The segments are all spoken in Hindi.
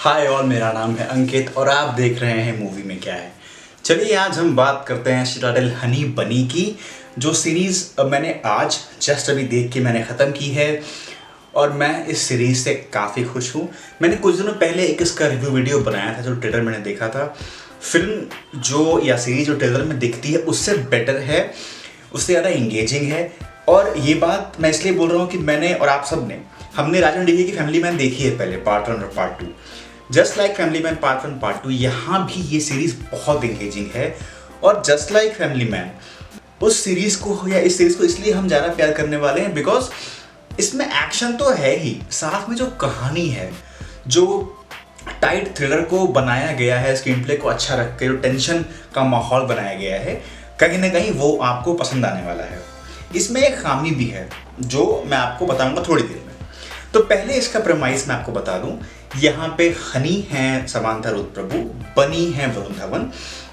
हाय ऑल, मेरा नाम है अंकित और आप देख रहे हैं मूवी में क्या है। चलिए आज हम बात करते हैं सिटाडेल हनी बनी की, जो सीरीज़ मैंने आज जस्ट अभी देख के मैंने ख़त्म की है और मैं इस सीरीज़ से काफ़ी खुश हूँ। मैंने कुछ दिनों पहले एक इसका रिव्यू वीडियो बनाया था, जो ट्रेलर मैंने देखा था। फिल्म जो या सीरीज़ जो ट्रेलर में दिखती है उससे बेटर है, उससे ज़्यादा इंगेजिंग है। और ये बात मैं इसलिए बोल रहा हूँ कि मैंने और आप सब ने हमने राजन डीके की फैमिली मैन देखी है पहले, पार्ट 1 और part 2। Just like family man part 1 part 2 यहाँ भी ये सीरीज़ बहुत इंगेजिंग है। और जस्ट लाइक फैमिली मैन उस सीरीज़ को या इस सीरीज़ को इसलिए हम ज़्यादा प्यार करने वाले हैं बिकॉज इसमें एक्शन तो है ही, साथ में जो कहानी है, जो टाइट थ्रिलर को बनाया गया है, स्क्रीन प्ले को अच्छा रख के जो टेंशन का माहौल बनाया गया है, कहीं ना कहीं वो आपको पसंद आने वाला है। इसमें एक खामी भी है जो मैं आपको बताऊंगा थोड़ी देर में। तो पहले इसका प्रेमाइस मैं आपको बता दूं। यहाँ पे हनी हैं समांथा रुथ प्रभु, बनी हैं वरुण धवन,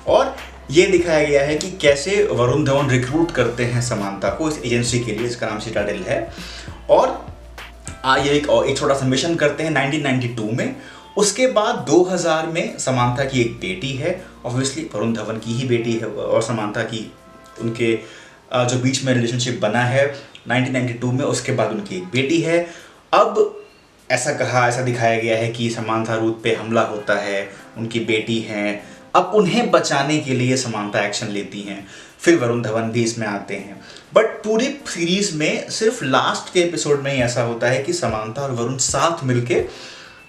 और ये दिखाया गया है कि कैसे वरुण धवन रिक्रूट करते हैं समांथा को इस एजेंसी के लिए, इसका नाम सिटाडेल है। और ये एक छोटा सा मिशन करते हैं 1992 में। उसके बाद 2000 में समांथा की एक बेटी है, ऑब्वियसली वरुण धवन की ही बेटी है, और समांथा की उनके जो बीच में रिलेशनशिप बना है 1992 में, उसके बाद उनकी एक बेटी है। अब ऐसा दिखाया गया है कि समांथा रुथ पे हमला होता है, उनकी बेटी हैं, अब उन्हें बचाने के लिए समांथा एक्शन लेती हैं। फिर वरुण धवन भी इसमें आते हैं। बट पूरी सीरीज में सिर्फ लास्ट के एपिसोड में ही ऐसा होता है कि समांथा और वरुण साथ मिलके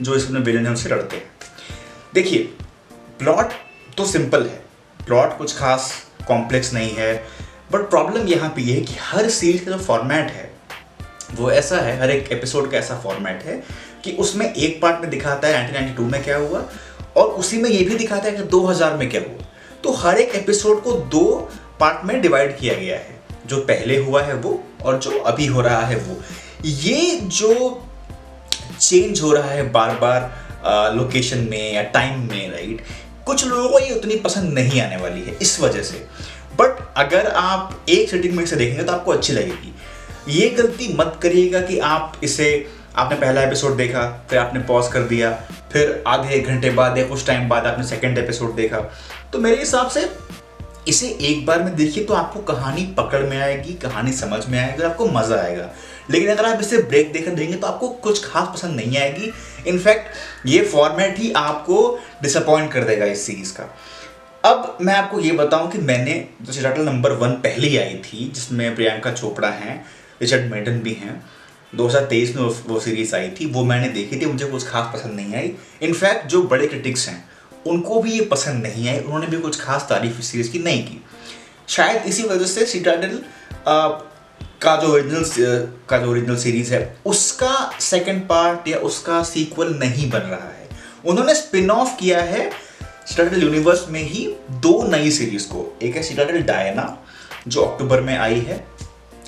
जो इसमें विलेन है उनसे लड़ते हैं। देखिए, प्लॉट तो सिंपल है, प्लॉट कुछ खास कॉम्प्लेक्स नहीं है, बट प्रॉब्लम यहाँ पे ये है कि हर सीरीज का जो फॉर्मेट है वो ऐसा है, हर एक एपिसोड का ऐसा फॉर्मेट है कि उसमें एक पार्ट में दिखाता है 1992 में क्या हुआ, और उसी में ये भी दिखाता है कि 2000 में क्या हुआ। तो हर एक एपिसोड को 2 पार्ट में डिवाइड किया गया है, जो पहले हुआ है वो और जो अभी हो रहा है वो। ये जो चेंज हो रहा है बार बार लोकेशन में या टाइम में, राइट, कुछ लोगों को ये उतनी पसंद नहीं आने वाली है इस वजह से। बट अगर आप एक सेटिंग में इसे देखेंगे तो आपको अच्छी लगेगी। ये गलती मत करिएगा कि आपने पहला एपिसोड देखा, फिर आपने पॉज कर दिया, फिर आधे एक घंटे बाद या कुछ टाइम बाद आपने सेकंड एपिसोड देखा। तो मेरे हिसाब से इसे एक बार में देखिए तो आपको कहानी पकड़ में आएगी, कहानी समझ में आएगी, आपको मज़ा आएगा। लेकिन अगर आप इसे ब्रेक देकर देंगे तो आपको कुछ खास पसंद नहीं आएगी। इनफैक्ट ये फॉर्मेट ही आपको डिसअपॉइंट कर देगा इस सीरीज़ का। अब मैं आपको ये बताऊं कि मैंने जो सिटाडेल नंबर 1 पहले ही आई थी, जिसमें प्रियंका चोपड़ा हैं, रिचर्ड मेडन भी हैं, 2023 में वो सीरीज़ आई थी, वो मैंने देखी थी, मुझे कुछ खास पसंद नहीं आई। इनफैक्ट जो बड़े क्रिटिक्स हैं उनको भी ये पसंद नहीं आई, उन्होंने भी कुछ खास तारीफ इस सीरीज़ की नहीं की। शायद इसी वजह से सिटाडेल का जो ओरिजिनल सीरीज़ है उसका सेकंड पार्ट या उसका सीक्वल नहीं बन रहा है। उन्होंने स्पिन ऑफ किया है सिटाडेल यूनिवर्स में ही 2 नई सीरीज़ को। एक है सिटाडेल डायना जो अक्टूबर में आई है,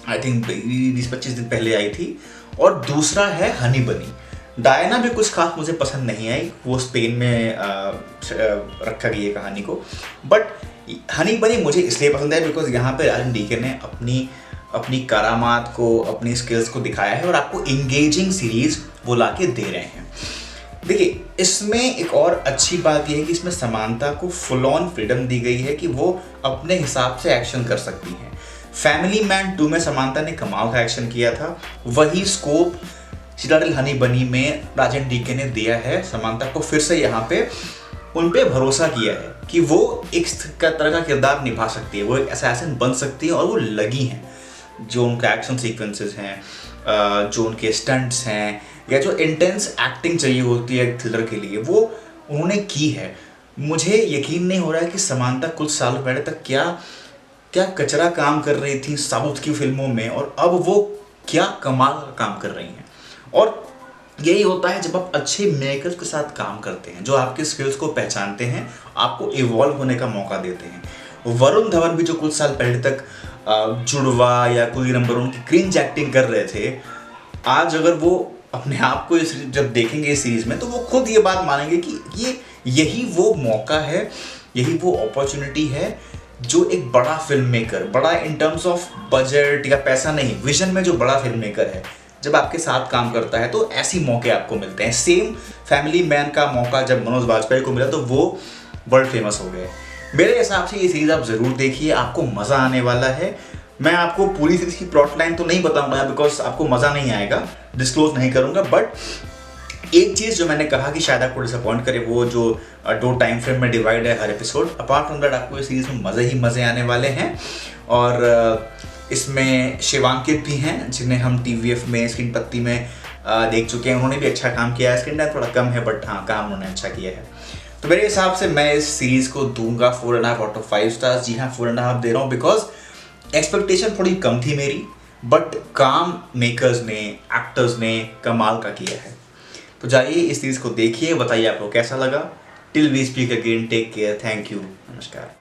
आई थिंक 20-25 दिन पहले आई थी, और दूसरा है हनी बनी। डायना भी कुछ खास मुझे पसंद नहीं आई, वो स्पेन में रखा गई है कहानी को। बट हनी बनी मुझे इसलिए पसंद है बिकॉज यहाँ पे राजन डीके ने अपनी करामात को, अपनी स्किल्स को दिखाया है और आपको इंगेजिंग सीरीज वो ला के दे रहे हैं। देखिए, इसमें एक और अच्छी बात यह है कि इसमें समांथा को फुल ऑन फ्रीडम दी गई है कि वो अपने हिसाब से एक्शन कर सकती हैं। फैमिली मैन 2 में समांथा ने कमाल का एक्शन किया था, वही स्कोप सिटाडेल हनी बनी में राजन डीके ने दिया है समांथा को। फिर से यहाँ पे उन पे भरोसा किया है कि वो एक तरह का किरदार निभा सकती है, वो एक असैसिन बन सकती है, और वो लगी हैं। जो उनका एक्शन सीक्वेंसेस हैं, जो उनके स्टंट्स हैं, या जो इंटेंस एक्टिंग चाहिए होती है थ्रिलर के लिए, वो उन्होंने की है। मुझे यकीन नहीं हो रहा है कि समांथा कुछ साल पहले तक क्या कचरा काम कर रही थी साउथ की फिल्मों में, और अब वो क्या कमाल का काम कर रही हैं। और यही होता है जब आप अच्छे मेकर्स के साथ काम करते हैं, जो आपके स्किल्स को पहचानते हैं, आपको इवॉल्व होने का मौका देते हैं। वरुण धवन भी जो कुछ साल पहले तक जुड़वा या कोई नंबर उनकी क्रिंज एक्टिंग कर रहे थे, आज अगर वो अपने आप को जब देखेंगे इस सीरीज में तो वो खुद ये बात मानेंगे कि यही वो मौका है, यही वो अपॉर्चुनिटी है जो एक बड़ा फिल्म मेकर, बड़ा इन टर्म्स ऑफ बजट या पैसा नहीं, विजन में जो बड़ा फिल्म मेकर है, जब आपके साथ काम करता है तो ऐसी मौके आपको मिलते हैं। सेम फैमिली मैन का मौका जब मनोज वाजपेयी को मिला तो वो वर्ल्ड फेमस हो गए। मेरे हिसाब से ये सीरीज आप ज़रूर देखिए, आपको मज़ा आने वाला है। मैं आपको पूरी सीरीज की प्लॉट लाइन तो नहीं बताऊंगा बिकॉज आपको मज़ा नहीं आएगा, डिस्क्लोज नहीं करूंगा। बट एक चीज़ जो मैंने कहा कि शायद आपको डिसअपॉइंट करे, वो जो 2 टाइम फ्रेम में डिवाइड है हर एपिसोड, अपार्ट फ्रॉम दैट आपको इस सीरीज में मज़े ही मज़े आने वाले हैं। और इसमें शिवांकित भी हैं जिन्हें हम TVF में स्क्रीन पत्ती में देख चुके हैं, उन्होंने भी अच्छा काम किया है। स्क्रीन टाइम थोड़ा कम है बट हाँ, काम उन्होंने अच्छा किया है। तो मेरे हिसाब से मैं इस सीरीज़ को दूंगा 4.5 आउट ऑफ 5 स्टार्स। जी हाँ, 4.5 दे रहा हूँ बिकॉज एक्सपेक्टेशन थोड़ी कम थी मेरी, बट काम मेकर्स ने, एक्टर्स ने कमाल का किया है। तो जाइए इस सीरीज़ को देखिए, बताइए आपको कैसा लगा। Till we speak again, take care, thank you, नमस्कार।